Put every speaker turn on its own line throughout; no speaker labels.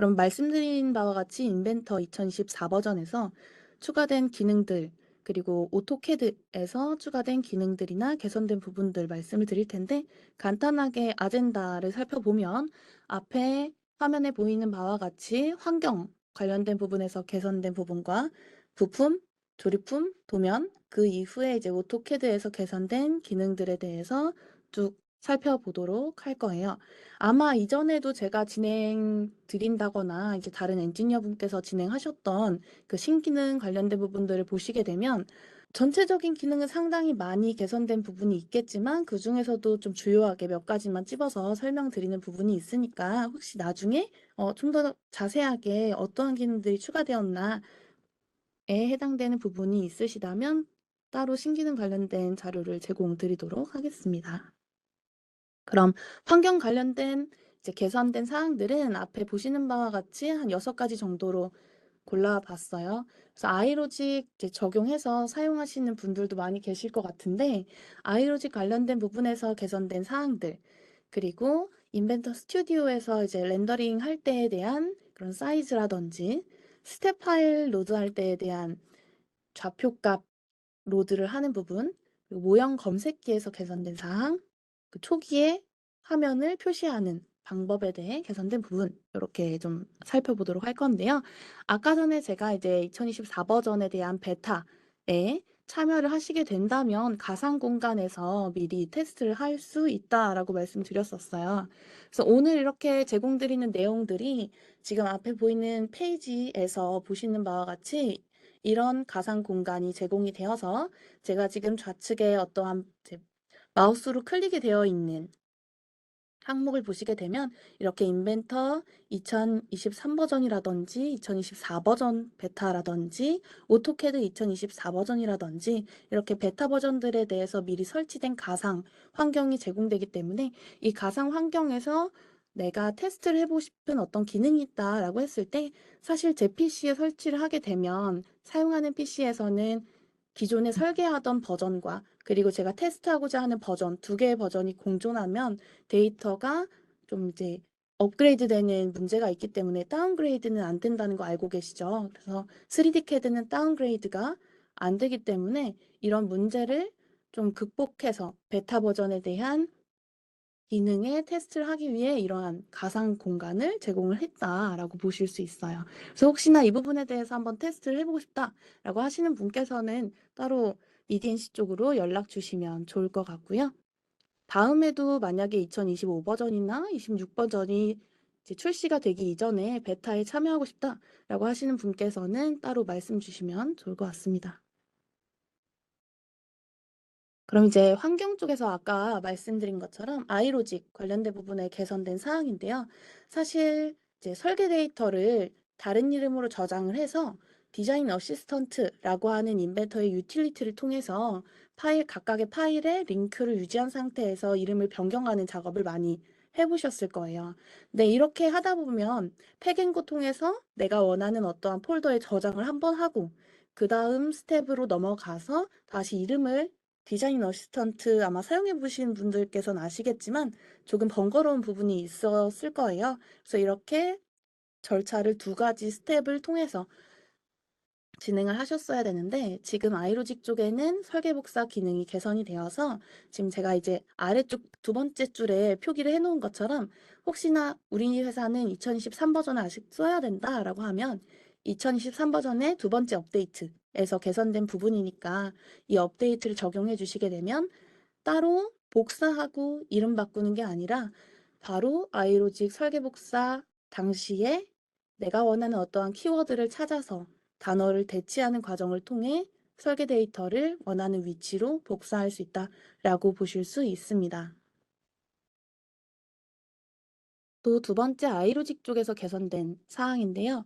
그럼 말씀드린 바와 같이 인벤터 2024 버전에서 추가된 기능들, 그리고 오토캐드에서 추가된 기능들이나 개선된 부분들 말씀을 드릴 텐데, 간단하게 아젠다를 살펴보면 앞에 화면에 보이는 바와 같이 환경 관련된 부분에서 개선된 부분과 부품, 조립품, 도면, 그 이후에 이제 오토캐드에서 개선된 기능들에 대해서 쭉 살펴보도록 할 거예요. 아마 이전에도 제가 진행 드린다거나 이제 다른 엔지니어 분께서 진행하셨던 그 신기능 관련된 부분들을 보시게 되면 전체적인 기능은 상당히 많이 개선된 부분이 있겠지만 그중에서도 좀 주요하게 몇 가지만 찝어서 설명드리는 부분이 있으니까 혹시 나중에 좀 더 자세하게 어떠한 기능들이 추가되었나에 해당되는 부분이 있으시다면 따로 신기능 관련된 자료를 제공드리도록 하겠습니다. 그럼 환경 관련된 이제 개선된 사항들은 앞에 보시는 바와 같이 한 6가지 정도로 골라봤어요. 그래서 아이로직 이제 적용해서 사용하시는 분들도 많이 계실 것 같은데, 아이로직 관련된 부분에서 개선된 사항들, 그리고 인벤터 스튜디오에서 이제 렌더링 할 때에 대한 그런 사이즈라든지, 스텝 파일 로드할 때에 대한 좌표값 로드를 하는 부분, 그리고 모형 검색기에서 개선된 사항, 그 초기에 화면을 표시하는 방법에 대해 개선된 부분, 이렇게 좀 살펴보도록 할 건데요. 아까 전에 제가 이제 2024 버전에 대한 베타에 참여를 하시게 된다면 가상 공간에서 미리 테스트를 할 수 있다라고 말씀드렸었어요. 그래서 오늘 이렇게 제공드리는 내용들이 지금 앞에 보이는 페이지에서 보시는 바와 같이 이런 가상 공간이 제공이 되어서 제가 지금 좌측에 어떠한 마우스로 클릭이 되어 있는 항목을 보시게 되면 이렇게 인벤터 2023 버전이라든지 2024 버전 베타라든지 오토캐드 2024 버전이라든지 이렇게 베타 버전들에 대해서 미리 설치된 가상 환경이 제공되기 때문에 이 가상 환경에서 내가 테스트를 해보고 싶은 어떤 기능이 있다라고 했을 때 사실 제 PC에 설치를 하게 되면 사용하는 PC에서는 기존에 설계하던 버전과 그리고 제가 테스트하고자 하는 버전 두 개의 버전이 공존하면 데이터가 좀 이제 업그레이드 되는 문제가 있기 때문에 다운그레이드는 안 된다는 거 알고 계시죠? 그래서 3D CAD는 다운그레이드가 안 되기 때문에 이런 문제를 좀 극복해서 베타 버전에 대한 기능의 테스트를 하기 위해 이러한 가상 공간을 제공을 했다라고 보실 수 있어요. 그래서 혹시나 이 부분에 대해서 한번 테스트를 해보고 싶다라고 하시는 분께서는 따로 EDNC 쪽으로 연락 주시면 좋을 것 같고요. 다음에도 만약에 2025 버전이나 26 버전이 이제 출시가 되기 이전에 베타에 참여하고 싶다라고 하시는 분께서는 따로 말씀 주시면 좋을 것 같습니다. 그럼 이제 환경 쪽에서 아까 말씀드린 것처럼 아이로직 관련된 부분에 개선된 사항인데요. 사실 이제 설계 데이터를 다른 이름으로 저장을 해서 디자인 어시스턴트라고 하는 인벤터의 유틸리티를 통해서 각각의 파일에 링크를 유지한 상태에서 이름을 변경하는 작업을 많이 해보셨을 거예요. 근데 이렇게 하다 보면 팩앤고 통해서 내가 원하는 어떠한 폴더에 저장을 한번 하고 그 다음 스텝으로 넘어가서 다시 이름을 디자인 어시스턴트 아마 사용해 보신 분들께서는 아시겠지만 조금 번거로운 부분이 있었을 거예요. 그래서 이렇게 절차를 2가지 스텝을 통해서 진행을 하셨어야 되는데 지금 아이로직 쪽에는 설계복사 기능이 개선이 되어서 지금 제가 이제 아래쪽 2번째 줄에 표기를 해 놓은 것처럼 혹시나 우리 회사는 2023 버전을 아직 써야 된다라고 하면 2023 버전의 2번째 업데이트에서 개선된 부분이니까 이 업데이트를 적용해 주시게 되면 따로 복사하고 이름 바꾸는 게 아니라 바로 아이로직 설계복사 당시에 내가 원하는 어떠한 키워드를 찾아서 단어를 대치하는 과정을 통해 설계 데이터를 원하는 위치로 복사할 수 있다라고 보실 수 있습니다. 또 2번째 아이로직 쪽에서 개선된 사항인데요.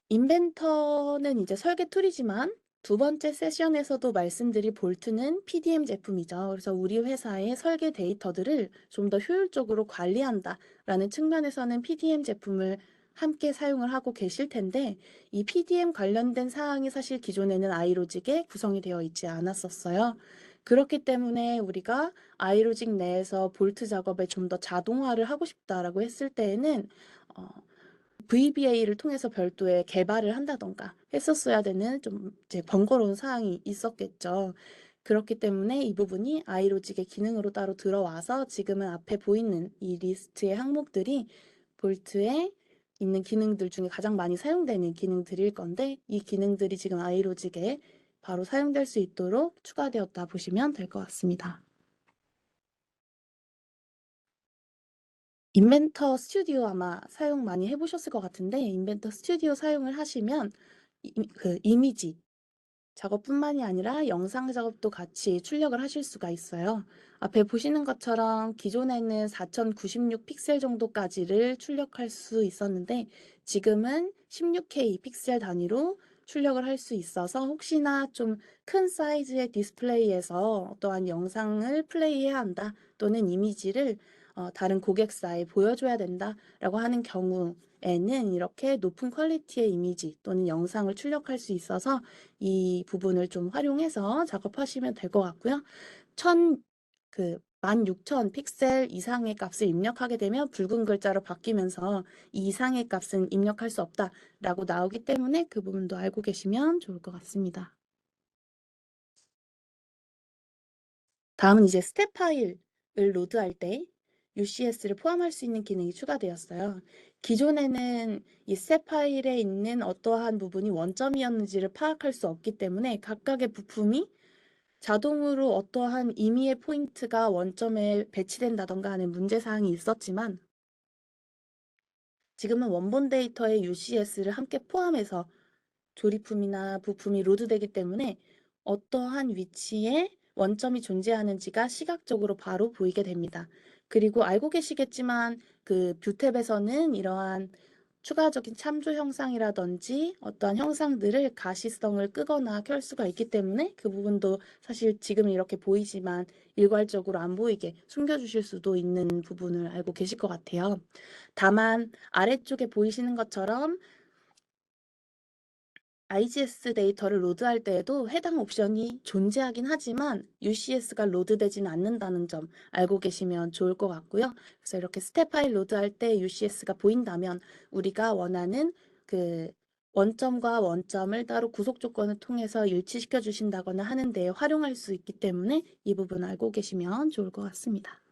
인벤터는 이제 설계 툴이지만 2번째 세션에서도 말씀드릴 볼트는 PDM 제품이죠. 그래서 우리 회사의 설계 데이터들을 좀 더 효율적으로 관리한다라는 측면에서는 PDM 제품을 함께 사용을 하고 계실 텐데 이 PDM 관련된 사항이 사실 기존에는 아이로직에 구성이 되어 있지 않았었어요. 그렇기 때문에 우리가 아이로직 내에서 볼트 작업에 좀 더 자동화를 하고 싶다라고 했을 때에는 VBA를 통해서 별도의 개발을 한다던가 했었어야 되는 좀 이제 번거로운 사항이 있었겠죠. 그렇기 때문에 이 부분이 아이로직의 기능으로 따로 들어와서 지금은 앞에 보이는 이 리스트의 항목들이 볼트에 있는 기능들 중에 가장 많이 사용되는 기능들일 건데 이 기능들이 지금 아이로직에 바로 사용될 수 있도록 추가되었다 보시면 될 것 같습니다. 인벤터 스튜디오 아마 사용 많이 해보셨을 것 같은데 인벤터 스튜디오 사용을 하시면 그 이미지 작업뿐만이 아니라 영상 작업도 같이 출력을 하실 수가 있어요. 앞에 보시는 것처럼 기존에는 4096 픽셀 정도까지를 출력할 수 있었는데 지금은 16K 픽셀 단위로 출력을 할 수 있어서 혹시나 좀 큰 사이즈의 디스플레이에서 어떠한 영상을 플레이해야 한다 또는 이미지를 다른 고객사에 보여줘야 된다라고 하는 경우에는 이렇게 높은 퀄리티의 이미지 또는 영상을 출력할 수 있어서 이 부분을 좀 활용해서 작업하시면 될 것 같고요. 16,000 픽셀 이상의 값을 입력하게 되면 붉은 글자로 바뀌면서 이 이상의 값은 입력할 수 없다라고 나오기 때문에 그 부분도 알고 계시면 좋을 것 같습니다. 다음은 이제 스텝 파일을 로드할 때 UCS를 포함할 수 있는 기능이 추가되었어요. 기존에는 이 스텝 파일에 있는 어떠한 부분이 원점이었는지를 파악할 수 없기 때문에 각각의 부품이 자동으로 어떠한 임의의 포인트가 원점에 배치된다던가 하는 문제사항이 있었지만 지금은 원본 데이터에 UCS를 함께 포함해서 조립품이나 부품이 로드되기 때문에 어떠한 위치에 원점이 존재하는지가 시각적으로 바로 보이게 됩니다. 그리고 알고 계시겠지만 그 뷰탭에서는 이러한 추가적인 참조 형상이라든지 어떠한 형상들을 가시성을 끄거나 켤 수가 있기 때문에 그 부분도 사실 지금 이렇게 보이지만 일괄적으로 안 보이게 숨겨주실 수도 있는 부분을 알고 계실 것 같아요. 다만 아래쪽에 보이시는 것처럼 IGS 데이터를 로드할 때에도 해당 옵션이 존재하긴 하지만 UCS가 로드되지는 않는다는 점 알고 계시면 좋을 것 같고요. 그래서 이렇게 스텝 파일 로드할 때 UCS가 보인다면 우리가 원하는 그 원점과 원점을 따로 구속 조건을 통해서 일치시켜 주신다거나 하는 데 활용할 수 있기 때문에 이 부분 알고 계시면 좋을 것 같습니다.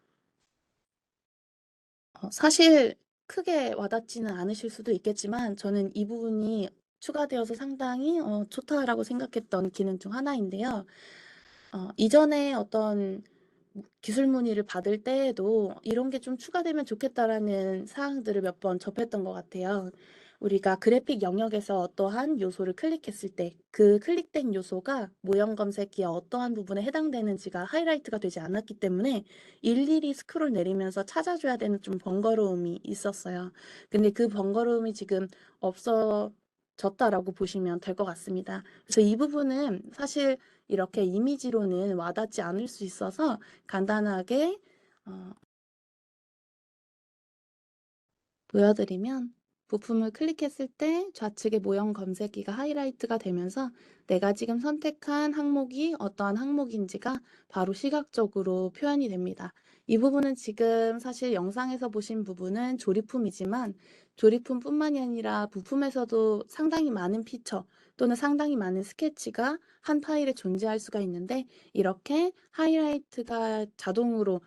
사실 크게 와닿지는 않으실 수도 있겠지만 저는 이 부분이 추가되어서 상당히 좋다라고 생각했던 기능 중 하나인데요. 이전에 어떤 기술 문의를 받을 때에도 이런 게 좀 추가되면 좋겠다라는 사항들을 몇 번 접했던 것 같아요. 우리가 그래픽 영역에서 어떠한 요소를 클릭했을 때 그 클릭된 요소가 모형 검색기에 어떠한 부분에 해당되는지가 하이라이트가 되지 않았기 때문에 일일이 스크롤 내리면서 찾아줘야 되는 좀 번거로움이 있었어요. 근데 그 번거로움이 지금 없어졌다라고 보시면 될 것 같습니다. 그래서 이 부분은 사실 이렇게 이미지로는 와닿지 않을 수 있어서 간단하게 어, 보여드리면 부품을 클릭했을 때 좌측의 모형 검색기가 하이라이트가 되면서 내가 지금 선택한 항목이 어떠한 항목인지가 바로 시각적으로 표현이 됩니다. 이 부분은 지금 사실 영상에서 보신 부분은 조립품이지만 조립품뿐만이 아니라 부품에서도 상당히 많은 피처 또는 상당히 많은 스케치가 한 파일에 존재할 수가 있는데 이렇게 하이라이트가 자동으로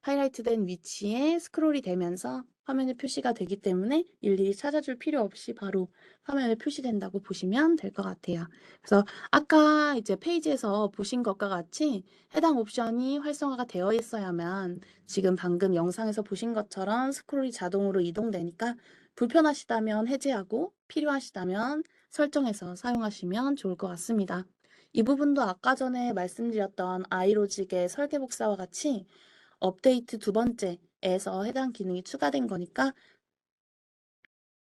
하이라이트된 위치에 스크롤이 되면서 화면에 표시가 되기 때문에 일일이 찾아줄 필요 없이 바로 화면에 표시된다고 보시면 될 것 같아요. 그래서 아까 이제 페이지에서 보신 것과 같이 해당 옵션이 활성화가 되어 있어야만 지금 방금 영상에서 보신 것처럼 스크롤이 자동으로 이동되니까 불편하시다면 해제하고 필요하시다면 설정해서 사용하시면 좋을 것 같습니다. 이 부분도 아까 전에 말씀드렸던 아이로직의 설계 복사와 같이 업데이트 두 번째에서 해당 기능이 추가된 거니까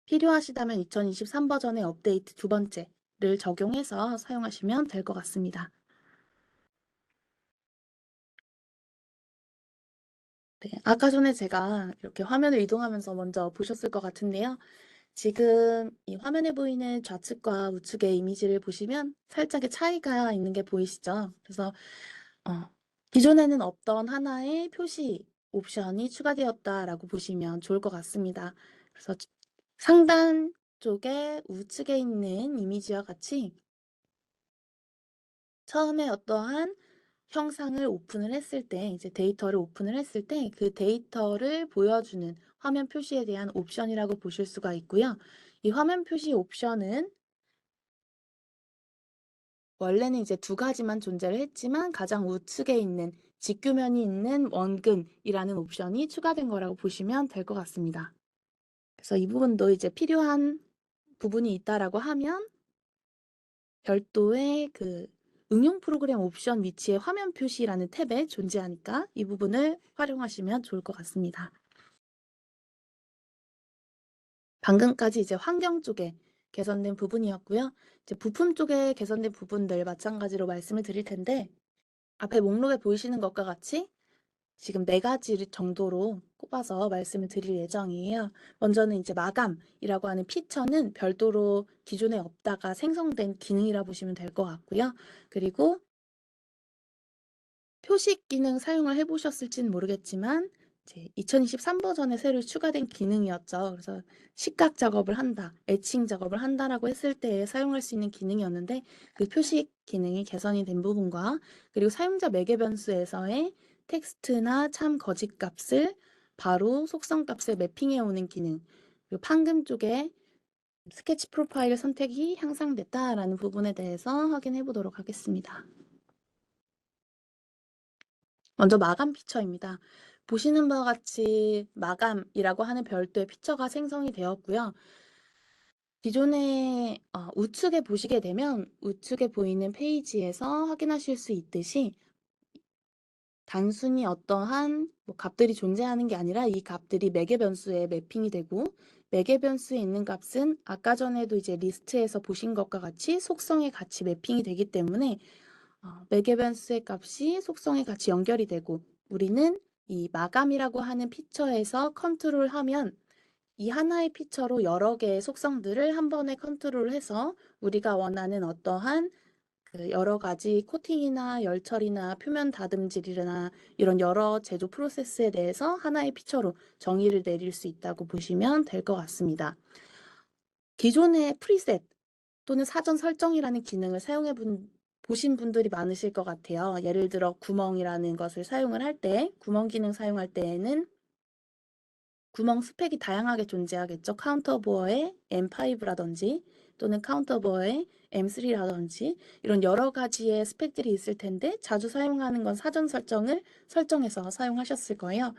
필요하시다면 2023 버전의 업데이트 두 번째를 적용해서 사용하시면 될 것 같습니다. 네, 아까 전에 제가 이렇게 화면을 이동하면서 먼저 보셨을 것 같은데요. 지금 이 화면에 보이는 좌측과 우측의 이미지를 보시면 살짝의 차이가 있는 게 보이시죠? 그래서 어, 기존에는 없던 하나의 표시 옵션이 추가되었다라고 보시면 좋을 것 같습니다. 그래서 상단 쪽에 우측에 있는 이미지와 같이 처음에 어떠한 형상을 오픈을 했을 때, 이제 데이터를 오픈을 했을 때 그 데이터를 보여주는 화면 표시에 대한 옵션이라고 보실 수가 있고요. 이 화면 표시 옵션은 원래는 이제 두 가지만 존재를 했지만 가장 우측에 있는 직교면이 있는 원근이라는 옵션이 추가된 거라고 보시면 될 것 같습니다. 그래서 이 부분도 이제 필요한 부분이 있다라고 하면 별도의 그 응용 프로그램 옵션 위치에 화면 표시라는 탭에 존재하니까 이 부분을 활용하시면 좋을 것 같습니다. 방금까지 이제 환경 쪽에 개선된 부분이었고요. 이제 부품 쪽에 개선된 부분들 마찬가지로 말씀을 드릴 텐데 앞에 목록에 보이시는 것과 같이 지금 4가지 정도로 꼽아서 말씀을 드릴 예정이에요. 먼저는 이제 마감이라고 하는 피처는 별도로 기존에 없다가 생성된 기능이라 보시면 될 것 같고요. 그리고 표식 기능 사용을 해보셨을지는 모르겠지만 이제 2023 버전에 새로 추가된 기능이었죠. 그래서 식각 작업을 한다, 애칭 작업을 한다라고 했을 때 사용할 수 있는 기능이었는데 그 표식 기능이 개선이 된 부분과 그리고 사용자 매개 변수에서의 텍스트나 참 거짓 값을 바로 속성 값에 매핑해 오는 기능, 그리고 판금 쪽에 스케치 프로파일 선택이 향상됐다라는 부분에 대해서 확인해 보도록 하겠습니다. 먼저 마감 피처입니다. 보시는 바와 같이 마감이라고 하는 별도의 피처가 생성이 되었고요. 기존에 우측에 보시게 되면 우측에 보이는 페이지에서 확인하실 수 있듯이 단순히 어떠한 값들이 존재하는 게 아니라 이 값들이 매개 변수에 매핑이 되고 매개 변수에 있는 값은 아까 전에도 이제 리스트에서 보신 것과 같이 속성에 같이 매핑이 되기 때문에 매개 변수의 값이 속성에 같이 연결이 되고 우리는 이 마감이라고 하는 피처에서 컨트롤하면 이 하나의 피처로 여러 개의 속성들을 한 번에 컨트롤해서 우리가 원하는 어떠한 그 여러 가지 코팅이나 열처리나 표면 다듬질이나 이런 여러 제조 프로세스에 대해서 하나의 피처로 정의를 내릴 수 있다고 보시면 될 것 같습니다. 기존의 프리셋 또는 사전 설정이라는 기능을 보신 분들이 많으실 것 같아요. 예를 들어 구멍이라는 것을 사용을 할 때, 구멍 기능 사용할 때에는 구멍 스펙이 다양하게 존재하겠죠. 카운터보어의 M5라든지 또는 카운터보어의 M3라든지 이런 여러 가지의 스펙들이 있을 텐데 자주 사용하는 건 사전 설정을 설정해서 사용하셨을 거예요.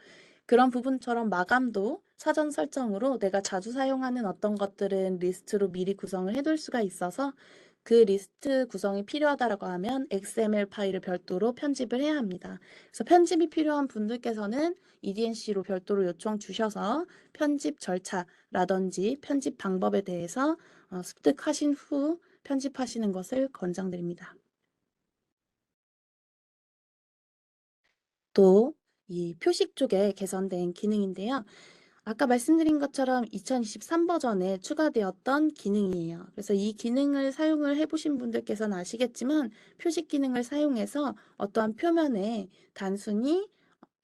그런 부분처럼 마감도 사전 설정으로 내가 자주 사용하는 어떤 것들은 리스트로 미리 구성을 해둘 수가 있어서 그 리스트 구성이 필요하다고 하면 XML 파일을 별도로 편집을 해야 합니다. 그래서 편집이 필요한 분들께서는 EDNC로 별도로 요청 주셔서 편집 절차라든지 편집 방법에 대해서 습득하신 후 편집하시는 것을 권장드립니다. 또 이 표식 쪽에 개선된 기능인데요. 아까 말씀드린 것처럼 2023 버전에 추가되었던 기능이에요. 그래서 이 기능을 사용을 해보신 분들께서는 아시겠지만 표식 기능을 사용해서 어떠한 표면에 단순히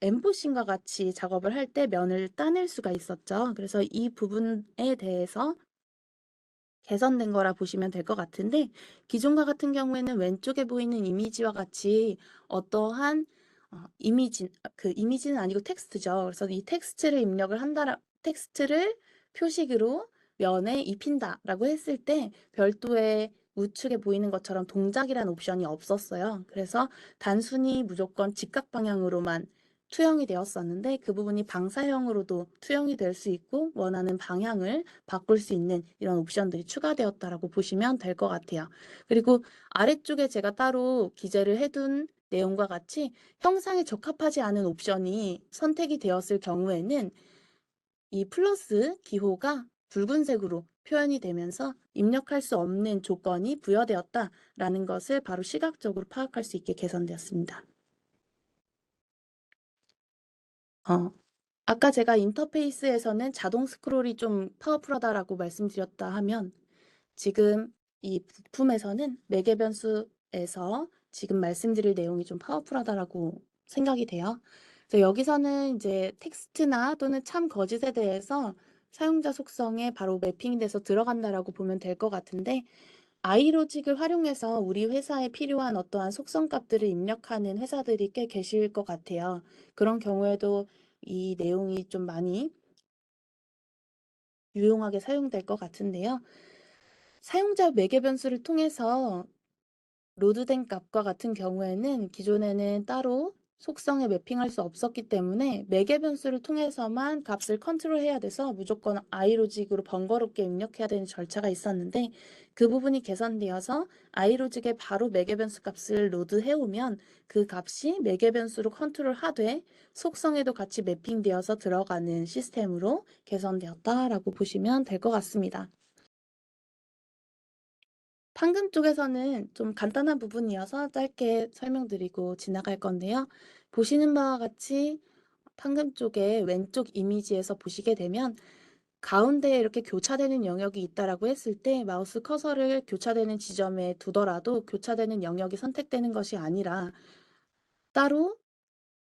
엠보싱과 같이 작업을 할 때 면을 따낼 수가 있었죠. 그래서 이 부분에 대해서 개선된 거라 보시면 될 것 같은데 기존과 같은 경우에는 왼쪽에 보이는 이미지와 같이 어떠한 이미지는 아니고 텍스트죠. 그래서 이 텍스트를 입력을 텍스트를 표식으로 면에 입힌다라고 했을 때 별도의 우측에 보이는 것처럼 동작이라는 옵션이 없었어요. 그래서 단순히 무조건 직각 방향으로만 투영이 되었었는데 그 부분이 방사형으로도 투영이 될 수 있고 원하는 방향을 바꿀 수 있는 이런 옵션들이 추가되었다라고 보시면 될 것 같아요. 그리고 아래쪽에 제가 따로 기재를 해둔 내용과 같이 형상에 적합하지 않은 옵션이 선택이 되었을 경우에는 이 플러스 기호가 붉은색으로 표현이 되면서 입력할 수 없는 조건이 부여되었다라는 것을 바로 시각적으로 파악할 수 있게 개선되었습니다. 아까 제가 인터페이스에서는 자동 스크롤이 좀 파워풀하다라고 말씀드렸다 하면 지금 이 부품에서는 매개 변수에서 지금 말씀드릴 내용이 좀 파워풀하다라고 생각이 돼요. 그래서 여기서는 이제 텍스트나 또는 참 거짓에 대해서 사용자 속성에 바로 매핑돼서 들어간다라고 보면 될 것 같은데, 아이로직을 활용해서 우리 회사에 필요한 어떠한 속성 값들을 입력하는 회사들이 꽤 계실 것 같아요. 그런 경우에도 이 내용이 좀 많이 유용하게 사용될 것 같은데요. 사용자 매개 변수를 통해서 로드된 값과 같은 경우에는 기존에는 따로 속성에 매핑할 수 없었기 때문에 매개 변수를 통해서만 값을 컨트롤해야 돼서 무조건 iLogic으로 번거롭게 입력해야 되는 절차가 있었는데, 그 부분이 개선되어서 iLogic에 바로 매개 변수 값을 로드해 오면 그 값이 매개 변수로 컨트롤하되 속성에도 같이 매핑되어서 들어가는 시스템으로 개선되었다라고 보시면 될 것 같습니다. 판금 쪽에서는 좀 간단한 부분이어서 짧게 설명드리고 지나갈 건데요. 보시는 바와 같이 판금 쪽의 왼쪽 이미지에서 보시게 되면 가운데에 이렇게 교차되는 영역이 있다라고 했을 때 마우스 커서를 교차되는 지점에 두더라도 교차되는 영역이 선택되는 것이 아니라 따로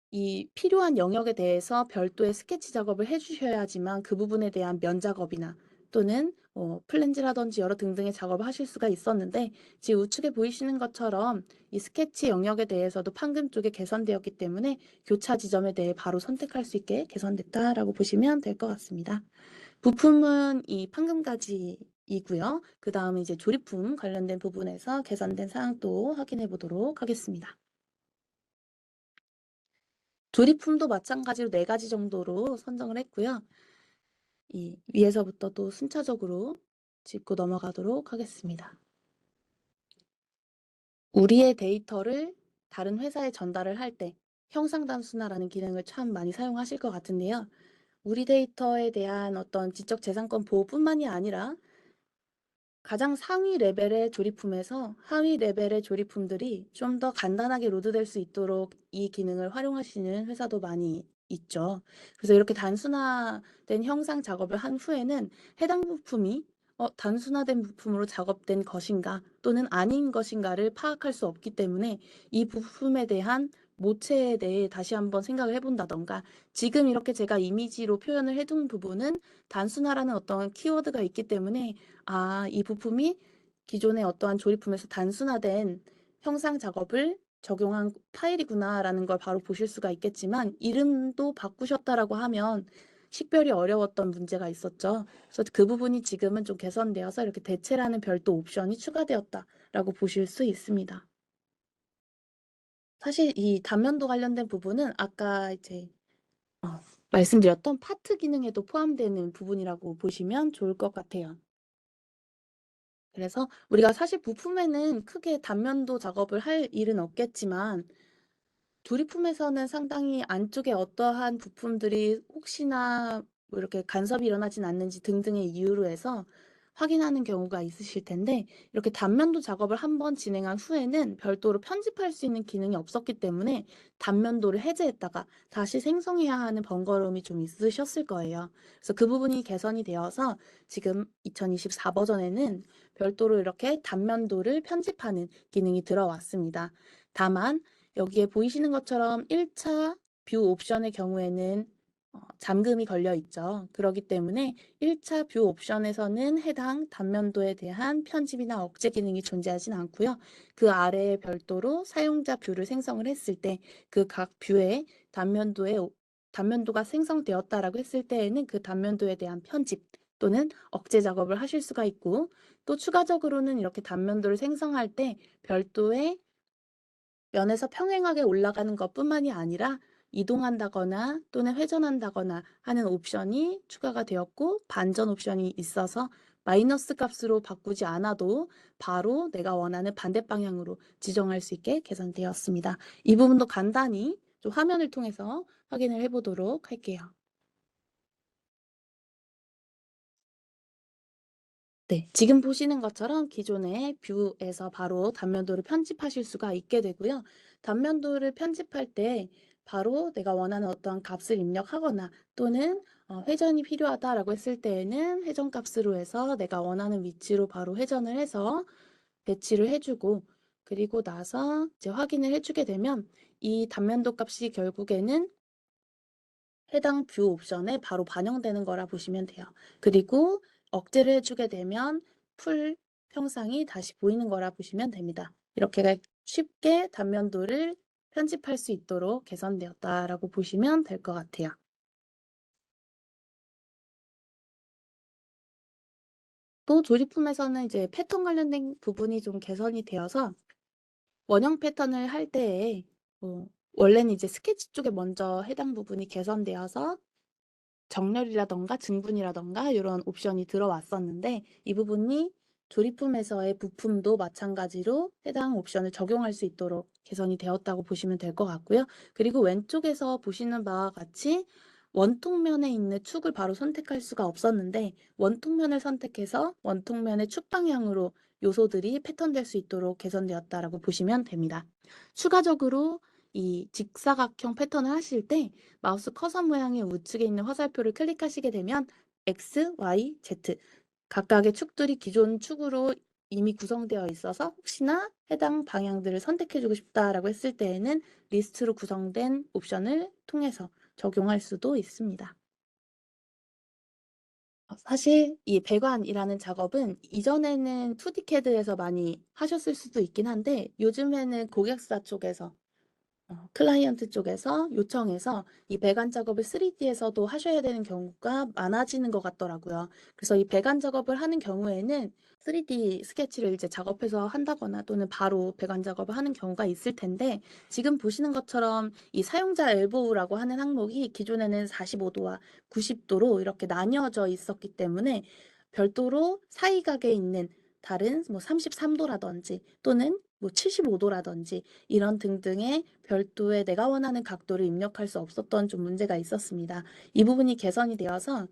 이 필요한 영역에 대해서 별도의 스케치 작업을 해주셔야지만 그 부분에 대한 면 작업이나 또는 플랜지라든지 여러 등등의 작업을 하실 수가 있었는데, 지금 우측에 보이시는 것처럼 이 스케치 영역에 대해서도 판금 쪽에 개선되었기 때문에 교차 지점에 대해 바로 선택할 수 있게 개선됐다라고 보시면 될 것 같습니다. 부품은 이 판금까지이고요. 그 다음에 이제 조립품 관련된 부분에서 개선된 사항도 확인해 보도록 하겠습니다. 조립품도 마찬가지로 4가지 정도로 선정을 했고요. 이 위에서부터 또 순차적으로 짚고 넘어가도록 하겠습니다. 우리의 데이터를 다른 회사에 전달을 할 때 형상 단순화라는 기능을 참 많이 사용하실 것 같은데요. 우리 데이터에 대한 어떤 지적 재산권 보호뿐만이 아니라 가장 상위 레벨의 조립품에서 하위 레벨의 조립품들이 좀 더 간단하게 로드될 수 있도록 이 기능을 활용하시는 회사도 많이 있죠. 그래서 이렇게 단순화된 형상 작업을 한 후에는 해당 부품이 단순화된 부품으로 작업된 것인가 또는 아닌 것인가를 파악할 수 없기 때문에 이 부품에 대한 모체에 대해 다시 한번 생각을 해본다던가, 지금 이렇게 제가 이미지로 표현을 해둔 부분은 단순화라는 어떤 키워드가 있기 때문에 이 부품이 기존의 어떠한 조립품에서 단순화된 형상 작업을 적용한 파일이구나라는 걸 바로 보실 수가 있겠지만, 이름도 바꾸셨다라고 하면 식별이 어려웠던 문제가 있었죠. 그래서 그 부분이 지금은 좀 개선되어서 이렇게 대체라는 별도 옵션이 추가되었다라고 보실 수 있습니다. 사실 이 단면도 관련된 부분은 아까 이제 말씀드렸던 파트 기능에도 포함되는 부분이라고 보시면 좋을 것 같아요. 그래서 우리가 사실 부품에는 크게 단면도 작업을 할 일은 없겠지만, 조립품에서는 상당히 안쪽에 어떠한 부품들이 혹시나 뭐 이렇게 간섭이 일어나진 않는지 등등의 이유로 해서 확인하는 경우가 있으실 텐데, 이렇게 단면도 작업을 한번 진행한 후에는 별도로 편집할 수 있는 기능이 없었기 때문에 단면도를 해제했다가 다시 생성해야 하는 번거로움이 좀 있으셨을 거예요. 그래서 그 부분이 개선이 되어서 지금 2024 버전에는 별도로 이렇게 단면도를 편집하는 기능이 들어왔습니다. 다만 여기에 보이시는 것처럼 1차 뷰 옵션의 경우에는 잠금이 걸려 있죠. 그렇기 때문에 1차 뷰 옵션에서는 해당 단면도에 대한 편집이나 억제 기능이 존재하진 않고요. 그 아래에 별도로 사용자 뷰를 생성을 했을 때 그 각 뷰의 단면도가 생성되었다라고 했을 때에는 그 단면도에 대한 편집 또는 억제 작업을 하실 수가 있고, 또 추가적으로는 이렇게 단면도를 생성할 때 별도의 면에서 평행하게 올라가는 것뿐만이 아니라 이동한다거나 또는 회전한다거나 하는 옵션이 추가가 되었고, 반전 옵션이 있어서 마이너스 값으로 바꾸지 않아도 바로 내가 원하는 반대 방향으로 지정할 수 있게 개선되었습니다. 이 부분도 간단히 좀 화면을 통해서 확인을 해보도록 할게요. 네, 지금 보시는 것처럼 기존의 뷰에서 바로 단면도를 편집하실 수가 있게 되고요. 단면도를 편집할 때 바로 내가 원하는 어떤 값을 입력하거나 또는 회전이 필요하다라고 했을 때에는 회전 값으로 해서 내가 원하는 위치로 바로 회전을 해서 배치를 해주고, 그리고 나서 이제 확인을 해주게 되면 이 단면도 값이 결국에는 해당 뷰 옵션에 바로 반영되는 거라 보시면 돼요. 그리고 억제를 해주게 되면 풀 형상이 다시 보이는 거라 보시면 됩니다. 이렇게 쉽게 단면도를 편집할 수 있도록 개선되었다라고 보시면 될 것 같아요. 또 조립품에서는 이제 패턴 관련된 부분이 좀 개선이 되어서 원형 패턴을 할 때에 원래는 이제 스케치 쪽에 먼저 해당 부분이 개선되어서 정렬이라던가 증분이라던가 이런 옵션이 들어왔었는데 이 부분이 조립품에서의 부품도 마찬가지로 해당 옵션을 적용할 수 있도록 개선이 되었다고 보시면 될 것 같고요. 그리고 왼쪽에서 보시는 바와 같이 원통면에 있는 축을 바로 선택할 수가 없었는데 원통면을 선택해서 원통면의 축 방향으로 요소들이 패턴될 수 있도록 개선되었다라고 보시면 됩니다. 추가적으로 이 직사각형 패턴을 하실 때 마우스 커서 모양의 우측에 있는 화살표를 클릭하시게 되면 X, Y, Z 각각의 축들이 기존 축으로 이미 구성되어 있어서 혹시나 해당 방향들을 선택해주고 싶다라고 했을 때에는 리스트로 구성된 옵션을 통해서 적용할 수도 있습니다. 사실 이 배관이라는 작업은 이전에는 2D CAD에서 많이 하셨을 수도 있긴 한데 요즘에는 고객사 쪽에서 클라이언트 쪽에서 요청해서 이 배관 작업을 3D에서도 하셔야 되는 경우가 많아지는 것 같더라고요. 그래서 이 배관 작업을 하는 경우에는 3D 스케치를 이제 작업해서 한다거나 또는 바로 배관 작업을 하는 경우가 있을 텐데 지금 보시는 것처럼 이 사용자 엘보우라고 하는 항목이 기존에는 45도와 90도로 이렇게 나뉘어져 있었기 때문에 별도로 사이각에 있는 다른 뭐 33도라든지 또는 뭐 75도라든지 이런 등등의 별도의 내가 원하는 각도를 입력할 수 없었던 좀 문제가 있었습니다. 이 부분이 개선이 되어서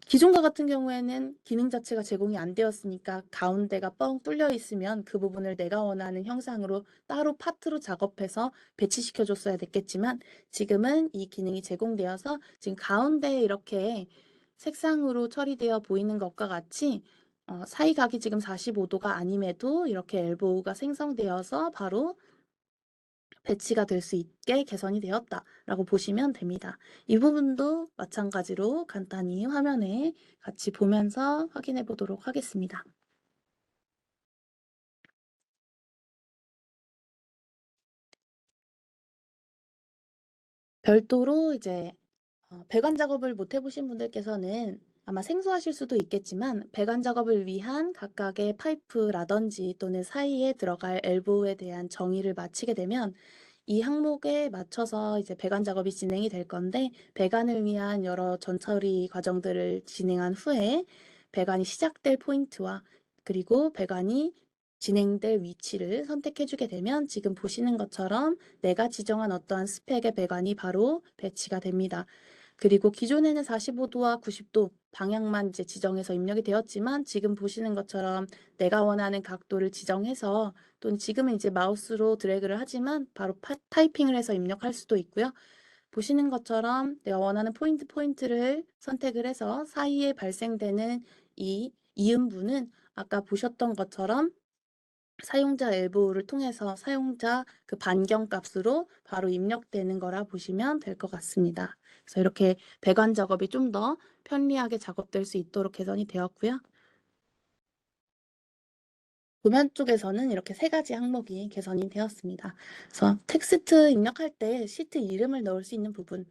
기존과 같은 경우에는 기능 자체가 제공이 안 되었으니까 가운데가 뻥 뚫려 있으면 그 부분을 내가 원하는 형상으로 따로 파트로 작업해서 배치시켜 줬어야 됐겠지만 지금은 이 기능이 제공되어서 지금 가운데에 이렇게 색상으로 처리되어 보이는 것과 같이 사이각이 지금 45도가 아님에도 이렇게 엘보우가 생성되어서 바로 배치가 될 수 있게 개선이 되었다라고 보시면 됩니다. 이 부분도 마찬가지로 간단히 화면에 같이 보면서 확인해 보도록 하겠습니다. 별도로 이제 배관 작업을 못 해보신 분들께서는 아마 생소하실 수도 있겠지만 배관 작업을 위한 각각의 파이프라든지 또는 사이에 들어갈 엘보우에 대한 정의를 마치게 되면 이 항목에 맞춰서 이제 배관 작업이 진행이 될 건데 배관을 위한 여러 전처리 과정들을 진행한 후에 배관이 시작될 포인트와 그리고 배관이 진행될 위치를 선택해 주게 되면 지금 보시는 것처럼 내가 지정한 어떠한 스펙의 배관이 바로 배치가 됩니다. 그리고 기존에는 45도와 90도 방향만 이제 지정해서 입력이 되었지만 지금 보시는 것처럼 내가 원하는 각도를 지정해서 또는 지금은 이제 마우스로 드래그를 하지만 바로 타이핑을 해서 입력할 수도 있고요. 보시는 것처럼 내가 원하는 포인트를 선택을 해서 사이에 발생되는 이 이음부는 아까 보셨던 것처럼 사용자 엘보우를 통해서 사용자 그 반경 값으로 바로 입력되는 거라 보시면 될 것 같습니다. 그래서 이렇게 배관 작업이 좀 더 편리하게 작업될 수 있도록 개선이 되었고요. 도면 쪽에서는 이렇게 세 가지 항목이 개선이 되었습니다. 그래서 텍스트 입력할 때 시트 이름을 넣을 수 있는 부분,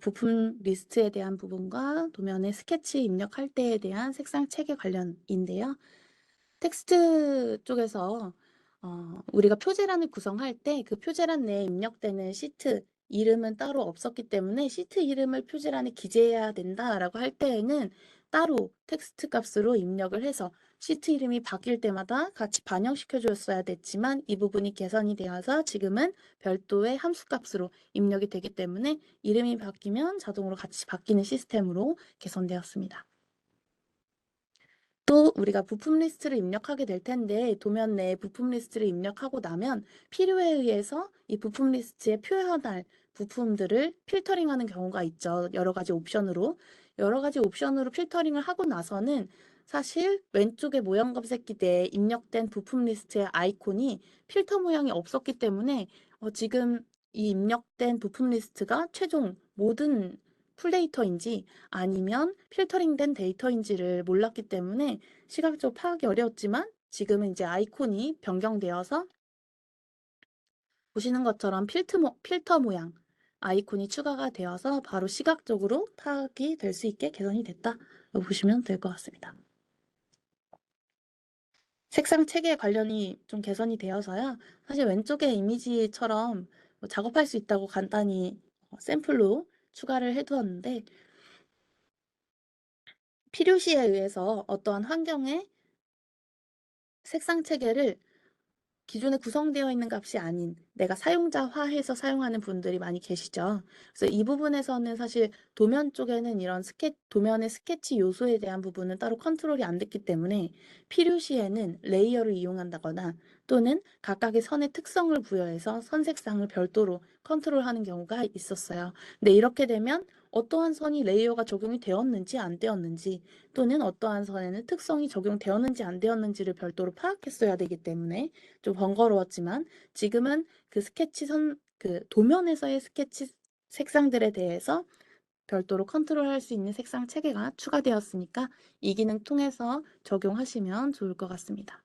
부품 리스트에 대한 부분과 도면에 스케치 입력할 때에 대한 색상 체계 관련인데요. 텍스트 쪽에서 우리가 표제란을 구성할 때 그 표제란 내에 입력되는 시트 이름은 따로 없었기 때문에 시트 이름을 표제란에 기재해야 된다라고 할 때에는 따로 텍스트 값으로 입력을 해서 시트 이름이 바뀔 때마다 같이 반영시켜 줬어야 됐지만 이 부분이 개선이 되어서 지금은 별도의 함수 값으로 입력이 되기 때문에 이름이 바뀌면 자동으로 같이 바뀌는 시스템으로 개선되었습니다. 또 우리가 부품 리스트를 입력하게 될 텐데 도면 내에 부품 리스트를 입력하고 나면 필요에 의해서 이 부품 리스트에 표현할 부품들을 필터링하는 경우가 있죠. 여러 가지 옵션으로. 여러 가지 옵션으로 필터링을 하고 나서는 사실 왼쪽에 모형 검색기 내에 입력된 부품 리스트의 아이콘이 필터 모양이 없었기 때문에 지금 이 입력된 부품 리스트가 최종 모든 풀데이터인지 아니면 필터링된 데이터인지를 몰랐기 때문에 시각적으로 파악이 어려웠지만 지금은 이제 아이콘이 변경되어서 보시는 것처럼 필터 모양 아이콘이 추가가 되어서 바로 시각적으로 파악이 될 수 있게 개선이 됐다. 보시면 될 것 같습니다. 색상 체계 관련이 좀 개선이 되어서요. 사실 왼쪽에 이미지처럼 뭐 작업할 수 있다고 간단히 샘플로 추가를 해두었는데 필요시에 의해서 어떠한 환경의 색상 체계를 기존에 구성되어 있는 값이 아닌 내가 사용자화해서 사용하는 분들이 많이 계시죠. 그래서 이 부분에서는 사실 도면 쪽에는 이런 도면의 스케치 요소에 대한 부분은 따로 컨트롤이 안 됐기 때문에 필요시에는 레이어를 이용한다거나 또는 각각의 선의 특성을 부여해서 선 색상을 별도로 컨트롤하는 경우가 있었어요. 근데 이렇게 되면 어떠한 선이 레이어가 적용이 되었는지 안 되었는지 또는 어떠한 선에는 특성이 적용되었는지 안 되었는지를 별도로 파악했어야 되기 때문에 좀 번거로웠지만 지금은 그 도면에서의 스케치 색상들에 대해서 별도로 컨트롤할 수 있는 색상 체계가 추가되었으니까 이 기능 통해서 적용하시면 좋을 것 같습니다.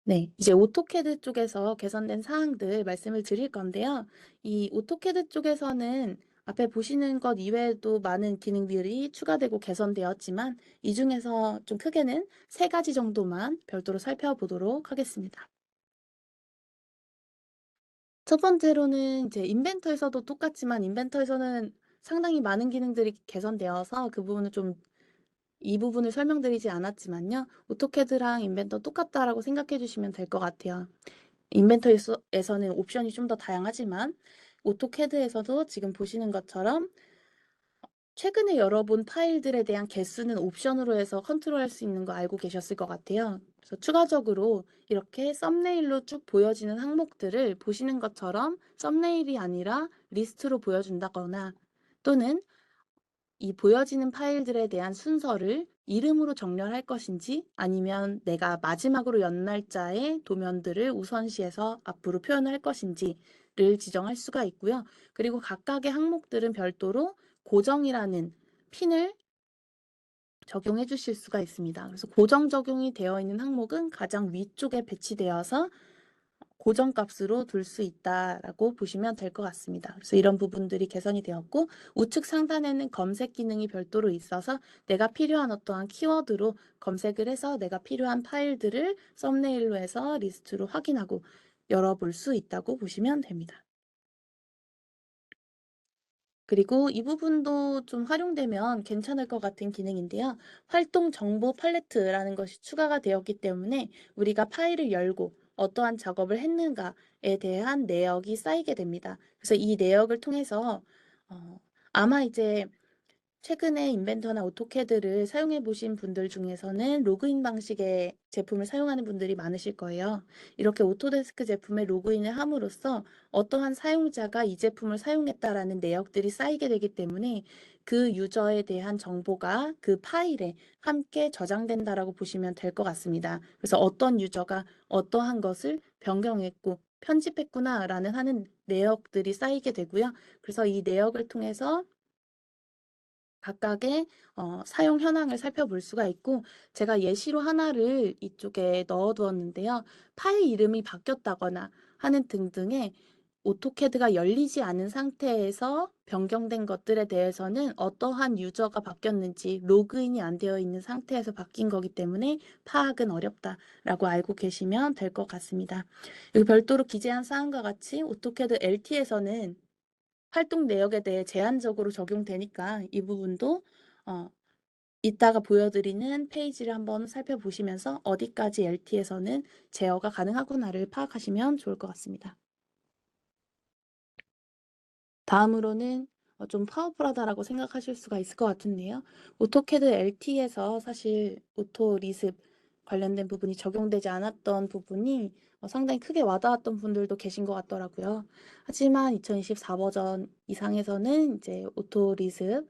네, 이제 오토캐드 쪽에서 개선된 사항들 말씀을 드릴 건데요. 이 오토캐드 쪽에서는 앞에 보시는 것 이외에도 많은 기능들이 추가되고 개선되었지만 이 중에서 좀 크게는 3가지 정도만 별도로 살펴보도록 하겠습니다. 첫 번째로는 이제 인벤터에서도 똑같지만 인벤터에서는 상당히 많은 기능들이 개선되어서 그 부분을 좀 이 부분을 설명드리지 않았지만요. 오토캐드랑 인벤터 똑같다라고 생각해 주시면 될 것 같아요. 인벤터에서는 옵션이 좀 더 다양하지만 오토캐드에서도 지금 보시는 것처럼 최근에 열어본 파일들에 대한 개수는 옵션으로 해서 컨트롤할 수 있는 거 알고 계셨을 것 같아요. 그래서 추가적으로 이렇게 썸네일로 쭉 보여지는 항목들을 보시는 것처럼 썸네일이 아니라 리스트로 보여준다거나 또는 이 보여지는 파일들에 대한 순서를 이름으로 정렬할 것인지 아니면 내가 마지막으로 연 날짜의 도면들을 우선시해서 앞으로 표현할 것인지를 지정할 수가 있고요. 그리고 각각의 항목들은 별도로 고정이라는 핀을 적용해 주실 수가 있습니다. 그래서 고정 적용이 되어 있는 항목은 가장 위쪽에 배치되어서 고정값으로 둘 수 있다라고 보시면 될 것 같습니다. 그래서 이런 부분들이 개선이 되었고 우측 상단에는 검색 기능이 별도로 있어서 내가 필요한 어떠한 키워드로 검색을 해서 내가 필요한 파일들을 썸네일로 해서 리스트로 확인하고 열어볼 수 있다고 보시면 됩니다. 그리고 이 부분도 좀 활용되면 괜찮을 것 같은 기능인데요. 활동 정보 팔레트라는 것이 추가가 되었기 때문에 우리가 파일을 열고 어떠한 작업을 했는가에 대한 내역이 쌓이게 됩니다. 그래서 이 내역을 통해서 어, 아마 이제 최근에 인벤터나 오토캐드를 사용해 보신 분들 중에서는 로그인 방식의 제품을 사용하는 분들이 많으실 거예요. 이렇게 오토데스크 제품에 로그인을 함으로써 어떠한 사용자가 이 제품을 사용했다라는 내역들이 쌓이게 되기 때문에 그 유저에 대한 정보가 그 파일에 함께 저장된다라고 보시면 될 것 같습니다. 그래서 어떤 유저가 어떠한 것을 변경했고 편집했구나라는 하는 내역들이 쌓이게 되고요. 그래서 이 내역을 통해서 각각의 사용 현황을 살펴볼 수가 있고 제가 예시로 하나를 이쪽에 넣어 두었는데요. 파일 이름이 바뀌었다거나 하는 등등의 오토캐드가 열리지 않은 상태에서 변경된 것들에 대해서는 어떠한 유저가 바뀌었는지 로그인이 안 되어 있는 상태에서 바뀐 거기 때문에 파악은 어렵다라고 알고 계시면 될 것 같습니다. 여기 별도로 기재한 사항과 같이 오토캐드 LT에서는 활동 내역에 대해 제한적으로 적용되니까 이 부분도 어, 이따가 보여드리는 페이지를 한번 살펴보시면서 어디까지 LT에서는 제어가 가능하구나를 파악하시면 좋을 것 같습니다. 다음으로는 좀 파워풀하다라고 생각하실 수가 있을 것 같은데요. 오토캐드 LT에서 사실 오토 리습 관련된 부분이 적용되지 않았던 부분이 상당히 크게 와닿았던 분들도 계신 것 같더라고요. 하지만 2024 버전 이상에서는 이제 오토 리습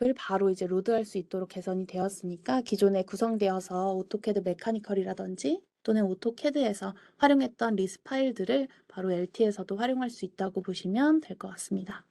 을 바로 이제 로드할 수 있도록 개선이 되었으니까 기존에 구성되어서 오토캐드 메카니컬이라든지 또는 오토캐드에서 활용했던 리스 파일들을 바로 LT에서도 활용할 수 있다고 보시면 될 것 같습니다.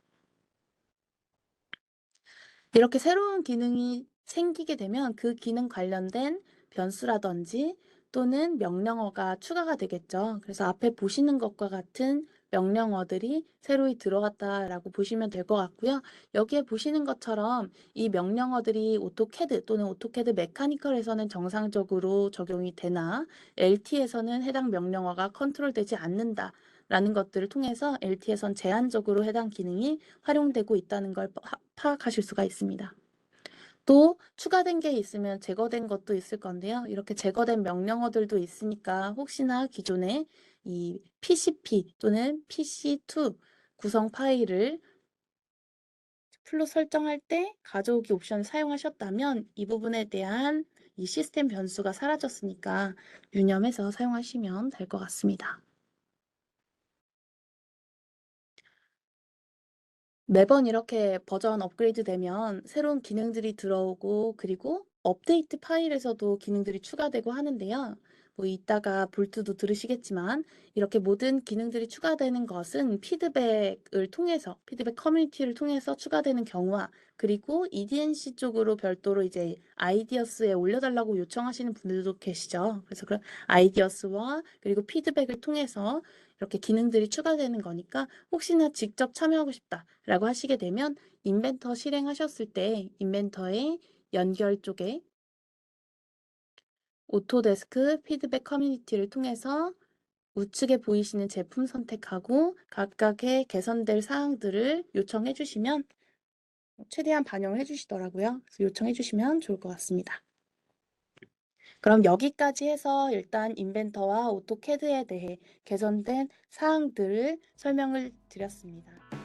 이렇게 새로운 기능이 생기게 되면 그 기능 관련된 변수라든지 또는 명령어가 추가가 되겠죠. 그래서 앞에 보시는 것과 같은 명령어들이 새로이 들어갔다라고 보시면 될 것 같고요. 여기에 보시는 것처럼 이 명령어들이 오토캐드 또는 오토캐드 메카니컬에서는 정상적으로 적용이 되나 LT에서는 해당 명령어가 컨트롤되지 않는다. 라는 것들을 통해서 LT에선 제한적으로 해당 기능이 활용되고 있다는 걸 파악하실 수가 있습니다. 또 추가된 게 있으면 제거된 것도 있을 건데요. 이렇게 제거된 명령어들도 있으니까 혹시나 기존에 이 PCP 또는 PC2 구성 파일을 풀로 설정할 때 가져오기 옵션을 사용하셨다면 이 부분에 대한 이 시스템 변수가 사라졌으니까 유념해서 사용하시면 될 것 같습니다. 매번 이렇게 버전 업그레이드 되면 새로운 기능들이 들어오고 그리고 업데이트 파일에서도 기능들이 추가되고 하는데요. 뭐 이따가 볼트도 들으시겠지만 이렇게 모든 기능들이 추가되는 것은 피드백을 통해서 피드백 커뮤니티를 통해서 추가되는 경우와 그리고 EDNC 쪽으로 별도로 이제 아이디어스에 올려달라고 요청하시는 분들도 계시죠. 그래서 그런 아이디어스와 그리고 피드백을 통해서 이렇게 기능들이 추가되는 거니까 혹시나 직접 참여하고 싶다라고 하시게 되면 인벤터 실행하셨을 때 인벤터의 연결 쪽에 오토데스크 피드백 커뮤니티를 통해서 우측에 보이시는 제품 선택하고 각각의 개선될 사항들을 요청해 주시면 최대한 반영을 해 주시더라고요. 그래서 요청해 주시면 좋을 것 같습니다. 그럼 여기까지 해서 일단 인벤터와 오토캐드에 대해 개선된 사항들을 설명을 드렸습니다.